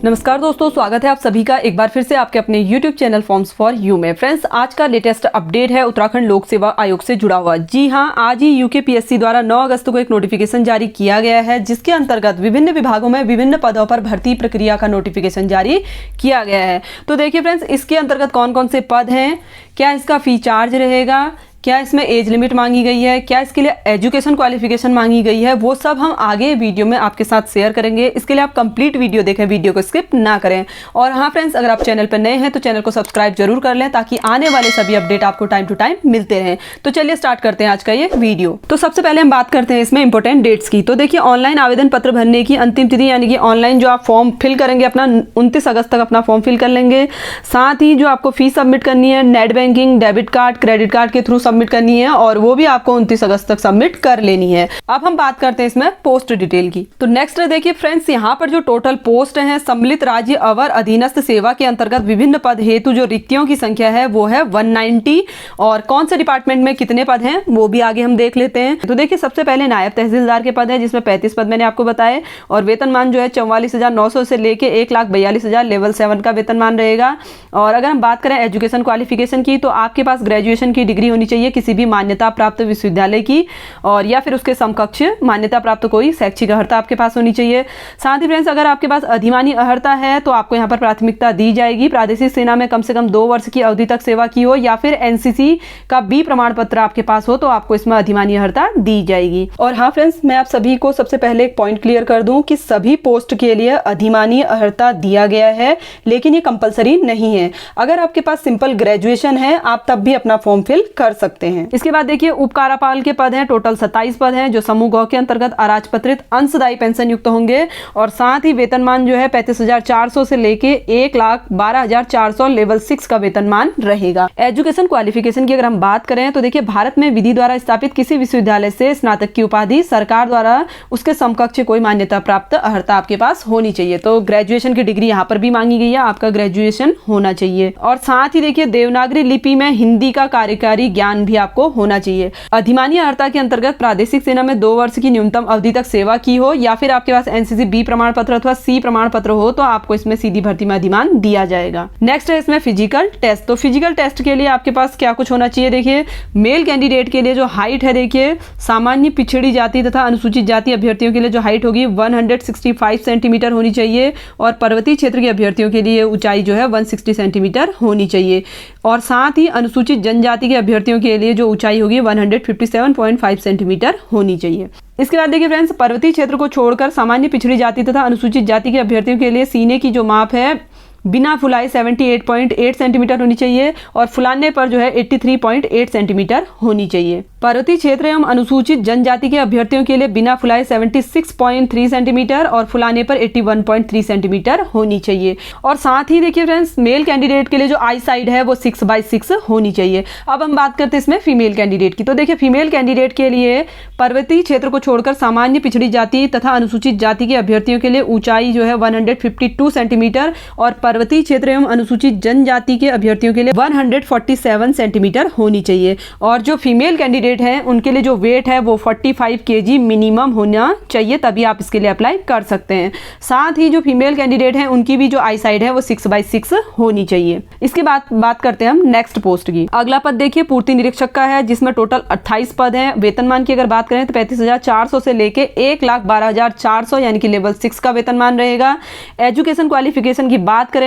नमस्कार दोस्तों, स्वागत है आप सभी का एक बार फिर से आपके अपने YouTube channel forms for you में। फ्रेंड्स, आज का लेटेस्ट अपडेट है उत्तराखंड लोक सेवा आयोग से जुड़ा हुआ। जी हां, आज ही यूकेपीएससी द्वारा 9 अगस्त को एक नोटिफिकेशन जारी किया गया है, जिसके अंतर्गत विभिन्न विभागों में विभिन्न पदों पर भर्ती प्रक्रिया का नोटिफिकेशन जारी किया गया है। तो देखिए फ्रेंड्स, इसके अंतर्गत कौन कौन से पद हैं, क्या इसका फी चार्ज रहेगा, क्या इसमें एज लिमिट मांगी गई है, क्या इसके लिए एजुकेशन क्वालिफिकेशन मांगी गई है, वो सब हम आगे वीडियो में आपके साथ शेयर करेंगे। इसके लिए आप कंप्लीट वीडियो देखें, वीडियो को स्किप ना करें। और हाँ फ्रेंड्स, अगर आप चैनल पर नए हैं तो चैनल को सब्सक्राइब जरूर कर लें, ताकि आने वाले सभी अपडेट आपको टाइम टू टाइम मिलते रहें। तो चलिए स्टार्ट करते हैं आज का ये वीडियो। तो सबसे पहले हम बात करते हैं इसमें इंपॉर्टेंट डेट्स की। तो देखिए, ऑनलाइन आवेदन पत्र भरने की अंतिम तिथि, यानी कि ऑनलाइन जो आप फॉर्म फिल करेंगे अपना 29 अगस्त तक अपना फॉर्म फिल कर लेंगे। साथ ही जो आपको फीस सबमिट करनी है net banking, debit card, credit card के थ्रू सबमिट करनी है, और वो भी आपको 29 अगस्त तक सबमिट कर लेनी है। अब हम बात करते हैं इसमें पोस्ट डिटेल की। तो नेक्स्ट देखिए फ्रेंड्स, यहाँ पर जो टोटल पोस्ट हैं, सम्मिलित राज्य अवर अधीनस्थ सेवा के अंतर्गत विभिन्न पद हेतु जो रिक्तियों की संख्या है वो है 190। और कौन से डिपार्टमेंट में कितने पद हैं वो भी आगे हम देख लेते हैं। तो देखिए, सबसे पहले नायब तहसीलदार के पद है, जिसमें 35 पद मैंने आपको बताए, और वेतनमान जो है 44,900 से लेके 1,42,000 लेवल 7 का वेतनमान रहेगा। और अगर हम बात करें एजुकेशन क्वालिफिकेशन की, तो आपके पास ग्रेजुएशन की डिग्री होनी चाहिए किसी भी मान्यता प्राप्त विश्वविद्यालय की, और या फिर उसके समकक्ष मान्यता प्राप्त कोई शैक्षिक अर्हता आपके पास होनी चाहिए। साथ ही फ्रेंड्स, अगर आपके पास अधिमानी अर्हता है तो आपको यहाँ पर प्राथमिकता दी जाएगी। प्रादेशिक सेना में कम से कम 2 वर्ष की अवधि तक सेवा की हो, या फिर एनसीसी का बी प्रमाण पत्र आपके पास हो, तो आपको इसमें अधिमानी अर्हता दी जाएगी। और हाँ फ्रेंड्स, मैं आप सभी को सबसे पहले एक पॉइंट क्लियर कर दूं कि सभी पोस्ट के लिए अधिमानी अर्हता दिया गया है, लेकिन ये कंपलसरी नहीं है। अगर आपके पास सिंपल ग्रेजुएशन है, आप तब भी अपना फॉर्म फिल कर सकते हैं। इसके बाद देखिए, उपकारापाल के पद हैं, टोटल 27 पद हैं, जो समूह गौ के अंतर्गत अराजपत्रित अंशदायी पेंशन युक्त होंगे। और साथ ही वेतनमान जो है 35,400 से लेके 1,12,400 लेवल 6 का वेतनमान रहेगा। एजुकेशन क्वालिफिकेशन की अगर हम बात करें तो देखिए, भारत में विधि द्वारा स्थापित किसी विश्वविद्यालय से स्नातक की उपाधि, सरकार द्वारा उसके समकक्ष कोई मान्यता प्राप्त अर्हता आपके पास होनी चाहिए। तो ग्रेजुएशन की डिग्री यहाँ पर भी मांगी गई है, आपका ग्रेजुएशन होना चाहिए। और साथ ही देखिए, देवनागरी लिपि में हिंदी का कार्यकारी ज्ञान भी आपको होना चाहिए। अधिमानी अर्हता के अंतर्गत प्रादेशिक सेना में 2 वर्ष की न्यूनतम अवधि तक सेवा की हो, या फिर आपके पास एनसीसी बी प्रमाण पत्र अथवा सी प्रमाण पत्र हो, तो आपको इसमें सीधी भर्ती में अधिमान दिया जाएगा। नेक्स्ट है इसमें फिजिकल टेस्ट। तो फिजिकल टेस्ट के लिए आपके पास क्या कुछ होना चाहिए, देखिए मेल कैंडिडेट के लिए जो हाइट है, देखिए सामान्य पिछड़ी जाति तथा अनुसूचित जाति अभ्यर्थियों के लिए जो हाइट होगी 165 सेंटीमीटर होनी चाहिए, और पर्वतीय क्षेत्र के अभ्यर्थियों के लिए ऊंचाई जो है 160 सेंटीमीटर होनी चाहिए। और साथ ही अनुसूचित जनजाति के अभ्यर्थियों के लिए जो ऊंचाई होगी 157.5 सेंटीमीटर होनी चाहिए। इसके बाद देखिए फ्रेंड्स, पर्वतीय क्षेत्र को छोड़कर सामान्य पिछड़ी जाति तथा अनुसूचित जाति के अभ्यर्थियों के लिए सीने की जो माप है बिना फुलाई 78.8 सेंटीमीटर होनी चाहिए, और फुलाने पर जो है 83.8 सेंटीमीटर होनी चाहिए। पर्वतीय क्षेत्र एवं अनुसूचित जनजाति के अभ्यर्थियों के लिए बिना फुलाए 76.3 सेंटीमीटर और फुलाने पर 81.3 सेंटीमीटर होनी चाहिए। और साथ ही देखिए फ्रेंड्स, मेल कैंडिडेट के लिए जो आई साइड है वो 6/6 होनी चाहिए। अब हम बात करते हैं इसमें फीमेल कैंडिडेट की। तो देखिए, फीमेल कैंडिडेट के लिए पर्वतीय क्षेत्र को छोड़कर सामान्य पिछड़ी जाति तथा अनुसूचित जाति के अभ्यर्थियों के लिए ऊंचाई जो है 152 सेंटीमीटर, और पर्वतीय क्षेत्र एवं अनुसूचित जनजाति के अभ्यर्थियों के लिए 147 सेंटीमीटर होनी चाहिए। और जो फीमेल कैंडिडेट हैं उनके लिए जो वेट है वो 45 kg मिनिमम होना चाहिए, तभी आप इसके लिए अप्लाई कर सकते हैं। साथ ही जो फीमेल कैंडिडेट हैं उनकी भी जो आई साइड है वो 6/6 होनी चाहिए। इसके बाद बात करते हैं हम नेक्स्ट पोस्ट की। अगला पद देखिए, पूर्ति निरीक्षक का है, जिसमें टोटल 28 पद हैं। वेतनमान की अगर बात करें तो 35,400 से लेके 1,12,400 यानी कि लेवल 6 का वेतनमान रहेगा। एजुकेशन क्वालिफिकेशन की बात करें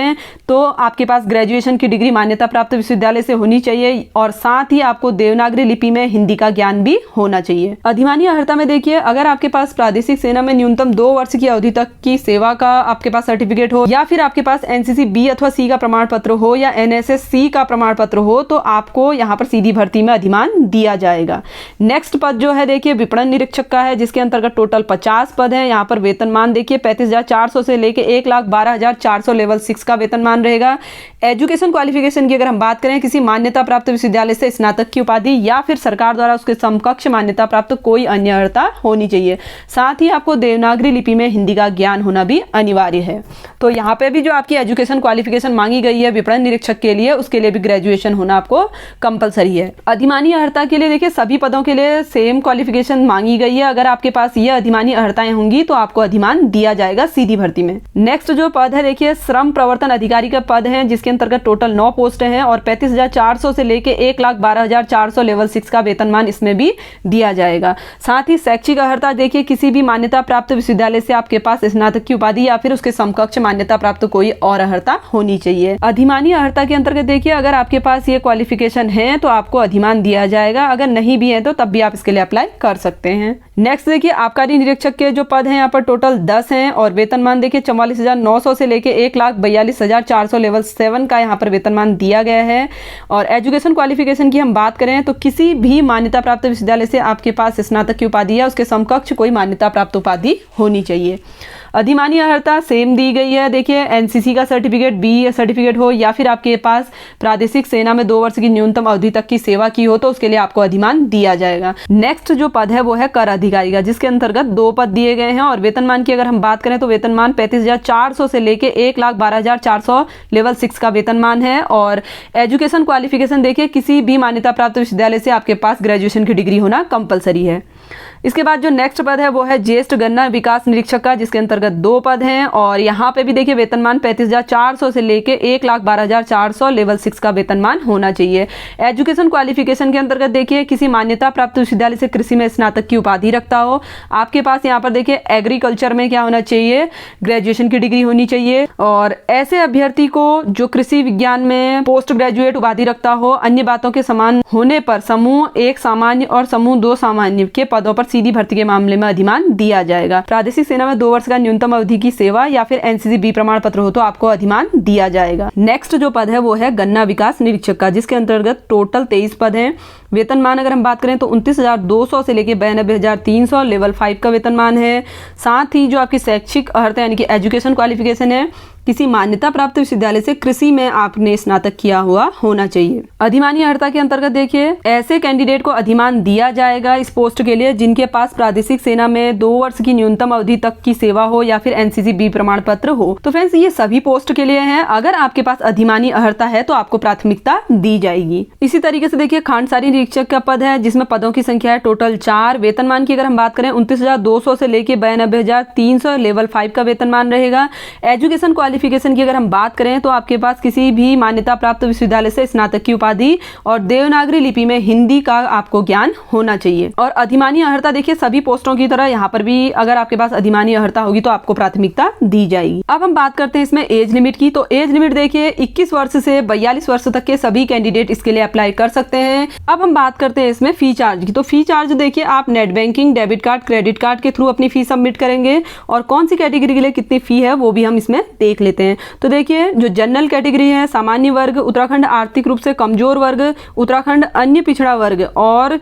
तो आपके पास ग्रेजुएशन की डिग्री मान्यता प्राप्त विश्वविद्यालय से होनी चाहिए, और साथ ही आपको देवनागरी लिपि में हिंदी का ज्ञान भी होना चाहिए। अधिमानी अर्हता में देखिए, अगर आपके पास प्रादेशिक सेना में न्यूनतम 2 वर्ष की अवधि तक की सेवा का आपके पास सर्टिफिकेट हो, या फिर आपके पास एनसीसी बी अथवा सी का प्रमाण पत्र हो, या एनएसएस सी का प्रमाण पत्र हो, तो आपको यहाँ पर सीधी भर्ती में अधिमान दिया जाएगा। नेक्स्ट पद जो है देखिए, विपणन निरीक्षक का है, जिसके अंतर्गत टोटल 50 पद है। यहाँ पर वेतनमान देखिए 35,400 से लेके 1,12,400 लेवल 6 का वेतनमान रहेगा। एजुकेशन क्वालिफिकेशन की अगर हम बात करें, किसी मान्यता प्राप्त विश्वविद्यालय से स्नातक की उपाधि या फिर सरकार द्वारा उसके समकक्ष मान्यता प्राप्त कोई अन्य अर्हता होनी चाहिए। साथ ही आपको देवनागरी लिपि में हिंदी का ज्ञान होना भी अनिवार्य है। तो यहाँ पे भी जो आपकी एजुकेशन क्वालिफिकेशन मांगी गई है विपणन निरीक्षक के लिए, उसके लिए भी ग्रेजुएशन होना आपको कंपलसरी है। अधिमानी अर्हता के लिए देखिए सभी पदों के लिए सेम क्वालिफिकेशन मांगी गई है। अगर आपके पास ये अधिमानी अर्हताएं होंगी तो आपको अधिमान दिया जाएगा सीधी भर्ती में। नेक्स्ट जो पद है देखिए श्रम प्रवर्तन अधिकारी का पद है, जिसके अंतर्गत टोटल 9 पोस्ट हैं और 35,400 से लेके 1,12,400 लेवल 6 का वेतनमान इसमें भी दिया जाएगा। साथ ही शैक्षिक अर्हता देखिए किसी भी मान्यता प्राप्त विश्वविद्यालय से आपके पास स्नातक की उपाधि या फिर उसके समकक्ष मान्यता प्राप्त कोई और अर्हता होनी चाहिए। अधिमानी अर्हता के अंतर्गत देखिए अगर आपके पास ये क्वालिफिकेशन है तो आपको अधिमान दिया जाएगा, अगर नहीं भी है तो तब भी आप इसके लिए अप्लाई कर सकते हैं। नेक्स्ट देखिए आबकारी निरीक्षक के जो पद हैं यहाँ पर टोटल 10 हैं और वेतनमान देखिए 44,900 से लेके 1,42,400 लेवल 7 का यहाँ पर वेतनमान दिया गया है। और एजुकेशन क्वालिफिकेशन की हम बात करें तो किसी भी मान्यता प्राप्त विश्वविद्यालय से आपके पास स्नातक की उपाधि या उसके समकक्ष कोई मान्यता प्राप्त उपाधि होनी चाहिए। अधिमानी अर्हता सेम दी गई है। देखिए एनसीसी का सर्टिफिकेट, बी सर्टिफिकेट हो या फिर आपके पास प्रादेशिक सेना में 2 वर्ष की न्यूनतम अवधि तक की सेवा की हो तो उसके लिए आपको अधिमान दिया जाएगा। नेक्स्ट जो पद है वो है कर अधिकारी का, जिसके अंतर्गत 2 पद दिए गए हैं और वेतनमान की अगर हम बात करें तो वेतनमान 35,400 से लेके 1,12,400 लेवल 6 का वेतनमान है। और एजुकेशन क्वालिफिकेशन देखिए किसी भी मान्यता प्राप्त विश्वविद्यालय से आपके पास ग्रेजुएशन की डिग्री होना कंपलसरी है। इसके बाद जो नेक्स्ट पद है वो है ज्येष्ठ गन्ना विकास निरीक्षक का, जिसके अंतर्गत 2 पद हैं और यहाँ पे भी देखिए वेतनमान 35,400 से लेके 1,12,400 लेवल 6 का वेतनमान होना चाहिए। एजुकेशन क्वालिफिकेशन के अंतर्गत देखिए किसी मान्यता प्राप्त विश्वविद्यालय से कृषि में स्नातक की उपाधि रखता हो। आपके पास यहाँ पर देखिए एग्रीकल्चर में क्या होना चाहिए, ग्रेजुएशन की डिग्री होनी चाहिए। और ऐसे अभ्यर्थी को जो कृषि विज्ञान में पोस्ट ग्रेजुएट उपाधि रखता हो, अन्य बातों के समान होने पर समूह 1 सामान्य और समूह 2 सामान्य के पदों पर सीधी भर्ती के मामले में अधिमान दिया जाएगा। प्रादेशिक सेना में 2 वर्ष का न्यूनतम अवधि की सेवा या फिर एनसीसी बी प्रमाण पत्र हो तो आपको अधिमान दिया जाएगा। नेक्स्ट जो पद है वो है गन्ना विकास निरीक्षक का, जिसके अंतर्गत टोटल 23 पद हैं। वेतनमान अगर हम बात करें तो 29,200 से लेके 92,300 लेवल 5 का वेतनमान है। साथ ही जो आपकी शैक्षिक अर्हता यानी कि एजुकेशन क्वालिफिकेशन है, किसी मान्यता प्राप्त विश्वविद्यालय से कृषि में आपने स्नातक किया हुआ होना चाहिए। अधिमानी अर्हता के अंतर्गत देखिए ऐसे कैंडिडेट को अधिमान दिया जाएगा इस पोस्ट के लिए जिनके पास प्रादेशिक सेना में 2 वर्ष की न्यूनतम अवधि तक की सेवा हो या फिर एनसीसी बी प्रमाण पत्र हो। तो फ्रेंड्स ये सभी पोस्ट के लिए हैं। अगर आपके पास अधिमानी अर्हता है तो आपको प्राथमिकता दी जाएगी। इसी तरीके से देखिए खांडसारी निरीक्षक का पद है, जिसमें पदों की संख्या है टोटल 4। वेतनमान की अगर हम बात करें 29,200 से लेके 92,300 लेवल 5 का वेतनमान रहेगा। एजुकेशन क्वालिफिकेशन की अगर हम बात करें तो आपके पास किसी भी मान्यता प्राप्त विश्वविद्यालय से स्नातक की उपाधि और देवनागरी लिपि में हिंदी का आपको ज्ञान होना चाहिए। और अधिमानी अर्हता देखिए सभी पोस्टों की तरह यहाँ पर भी अगर आपके पास अधिमानी अर्हता होगी तो आपको प्राथमिकता दी जाएगी। अब हम बात करते हैं इसमें एज लिमिट की। तो एज लिमिट देखिए 21 वर्ष से 42 वर्ष तक के सभी कैंडिडेट इसके लिए अप्लाई कर सकते हैं। अब हम बात करते हैं इसमें फी चार्ज की। तो फी चार्ज देखिए आप net banking, debit card, credit card के थ्रू अपनी फी सबमिट करेंगे और कौन सी कैटेगरी के लिए कितनी फी है वो भी हम इसमें देख लेते हैं। तो देखिए जो जनरल कैटेगरी है, सामान्य वर्ग, उत्तराखंड आर्थिक रूप से कमजोर वर्ग, उत्तराखंड अन्य पिछड़ा वर्ग और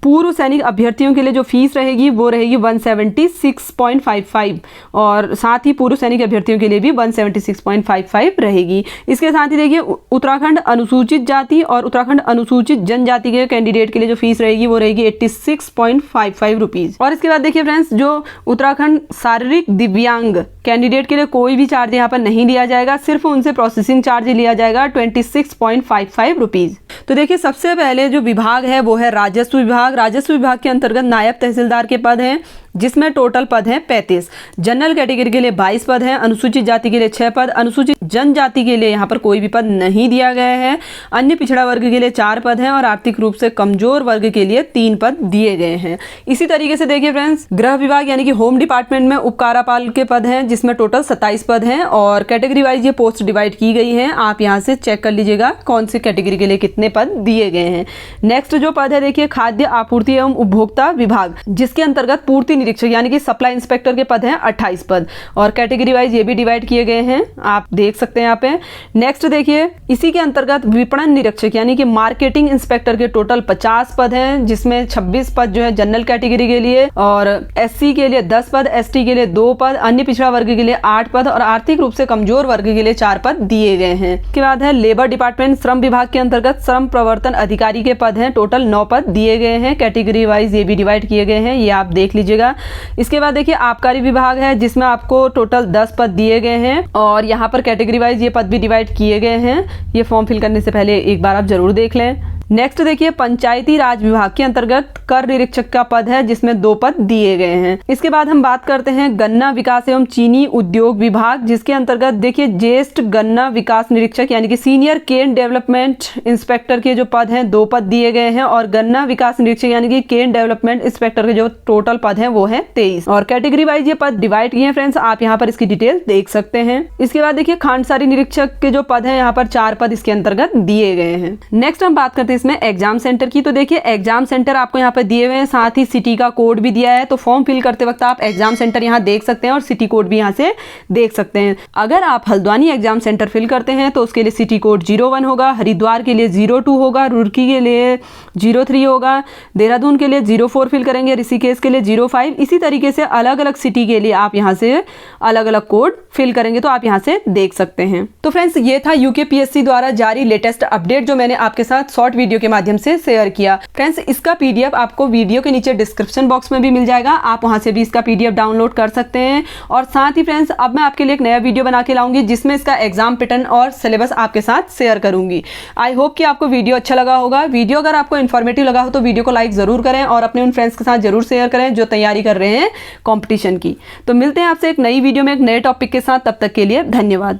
पूर्व सैनिक अभ्यर्थियों के लिए जो फीस रहेगी वो रहेगी 176.55 और साथ ही पूर्व सैनिक अभ्यर्थियों के लिए भी 176.55 रहेगी। इसके साथ ही देखिए उत्तराखंड अनुसूचित जाति और उत्तराखंड अनुसूचित जनजाति के कैंडिडेट के लिए जो फीस रहेगी वो रहेगी 86.55 रुपीज। और इसके बाद देखिए फ्रेंड्स जो उत्तराखंड शारीरिक दिव्यांग कैंडिडेट के लिए कोई भी चार्ज यहाँ पर नहीं लिया जाएगा, सिर्फ उनसे प्रोसेसिंग चार्ज लिया जाएगा 26.55 रुपीज। तो देखिए सबसे पहले जो विभाग है वो है राजस्व विभाग। राजस्व विभाग के अंतर्गत नायब तहसीलदार के पद हैं जिसमें टोटल पद हैं 35। जनरल कैटेगरी के लिए 22 पद हैं, अनुसूचित जाति के लिए 6 पद, अनुसूचित जनजाति के लिए यहाँ पर कोई भी पद नहीं दिया गया है, अन्य पिछड़ा वर्ग के लिए 4 पद हैं और आर्थिक रूप से कमजोर वर्ग के लिए 3 पद दिए गए हैं। इसी तरीके से देखिए फ्रेंड्स गृह विभाग यानी कि होम डिपार्टमेंट में उपकारापाल के पद हैं जिसमें टोटल 27 पद हैं और कैटेगरी वाइज ये पोस्ट डिवाइड की गई है। आप यहाँ से चेक कर लीजिएगा कौन सी कैटेगरी के लिए कितने पद दिए गए हैं। नेक्स्ट जो पद है देखिए खाद्य आपूर्ति एवं उपभोक्ता विभाग, जिसके अंतर्गत पूर्ति निरीक्षक यानी कि सप्लाई इंस्पेक्टर के पद हैं 28 पद, और कैटेगरी वाइज ये भी डिवाइड किए गए हैं, आप देख सकते हैं यहाँ पे। नेक्स्ट देखिए, इसी के अंतर्गत विपणन निरीक्षक यानी कि मार्केटिंग इंस्पेक्टर के टोटल 50 पद हैं, जिसमें 26 पद जो है जनरल कैटेगरी के लिए, और SC के लिए 10 पद, ST के लिए 2 पद, अन्य पिछड़ा वर्ग के लिए 8 पद और आर्थिक रूप से कमजोर वर्ग के लिए 4 पद दिए गए हैं। इसके बाद है लेबर डिपार्टमेंट, श्रम विभाग के अंतर्गत श्रम प्रवर्तन अधिकारी के पद हैं, टोटल 9 पद दिए गए हैं, कैटेगरी वाइज ये भी डिवाइड किए गए हैं, ये आप देख लीजिएगा। इसके बाद देखिए आबकारी विभाग है, जिसमें आपको टोटल 10 पद दिए गए हैं, और यहाँ पर कैटेगरी वाइज ये पद भी डिवाइड किए गए हैं। ये फॉर्म फिल करने से पहले एक बार आप जरूर देख लें। नेक्स्ट देखिए, पंचायती राज विभाग के अंतर्गत कर निरीक्षक का पद है, जिसमें 2 पद दिए गए हैं। इसके बाद हम बात करते हैं गन्ना विकास एवं चीनी उद्योग विभाग, जिसके अंतर्गत देखिए ज्येष्ठ गन्ना विकास निरीक्षक यानी कि सीनियर केन डेवलपमेंट इंस्पेक्टर के जो पद हैं 2 पद दिए गए हैं, और गन्ना विकास निरीक्षक यानी कि केन डेवलपमेंट इंस्पेक्टर के जो टोटल पद हैं वो है 23, और कैटेगरी वाइज ये पद डिवाइड किए हैं फ्रेंड्स, आप यहाँ पर इसकी डिटेल देख सकते हैं। इसके बाद देखिए खांडसारी निरीक्षक के जो पद है यहाँ पर 4 पद इसके अंतर्गत दिए गए हैं। नेक्स्ट हम बात करते हैं इसमें एग्जाम सेंटर की। तो देखिए एग्जाम सेंटर आपको यहाँ पे दिए हुए हैं, साथ ही सिटी का कोड भी दिया है, तो फॉर्म फिल करते वक्त आप एग्जाम सेंटर यहाँ देख सकते हैं और सिटी कोड भी यहाँ से देख सकते हैं। अगर आप हल्द्वानी एग्जाम सेंटर फिल करते हैं तो उसके लिए सिटी कोड 01 होगा, हरिद्वार के लिए 02 होगा, रुड़की के लिए 03 होगा, देहरादून के लिए 04 फिल करेंगे, ऋषिकेश के लिए 05, इसी तरीके से अलग अलग सिटी के लिए आप यहाँ से अलग अलग कोड फिल करेंगे, तो आप यहाँ से देख सकते हैं। तो फ्रेंड्स ये था यूकेपीएससी द्वारा जारी लेटेस्ट अपडेट, जो मैंने आपके साथ शॉर्ट वीडियो के माध्यम से शेयर किया। फ्रेंड्स इसका PDF आपको वीडियो के नीचे डिस्क्रिप्शन बॉक्स में भी मिल जाएगा, आप वहां से भी इसका PDF डाउनलोड कर सकते हैं। और साथ ही फ्रेंड्स अब मैं आपके लिए एक नया वीडियो बना के लाऊंगी, जिसमें इसका एग्जाम पैटर्न और सिलेबस आपके साथ शेयर करूंगी। आई होप कि आपको वीडियो अच्छा लगा होगा। वीडियो अगर आपको इन्फॉर्मेटिव लगा हो तो वीडियो को लाइक जरूर करें और अपने उन फ्रेंड्स के साथ जरूर शेयर करें जो तैयारी कर रहे हैं कॉम्पिटिशन की। तो मिलते हैं आपसे एक नई वीडियो में एक नए टॉपिक के साथ, तब तक के लिए धन्यवाद।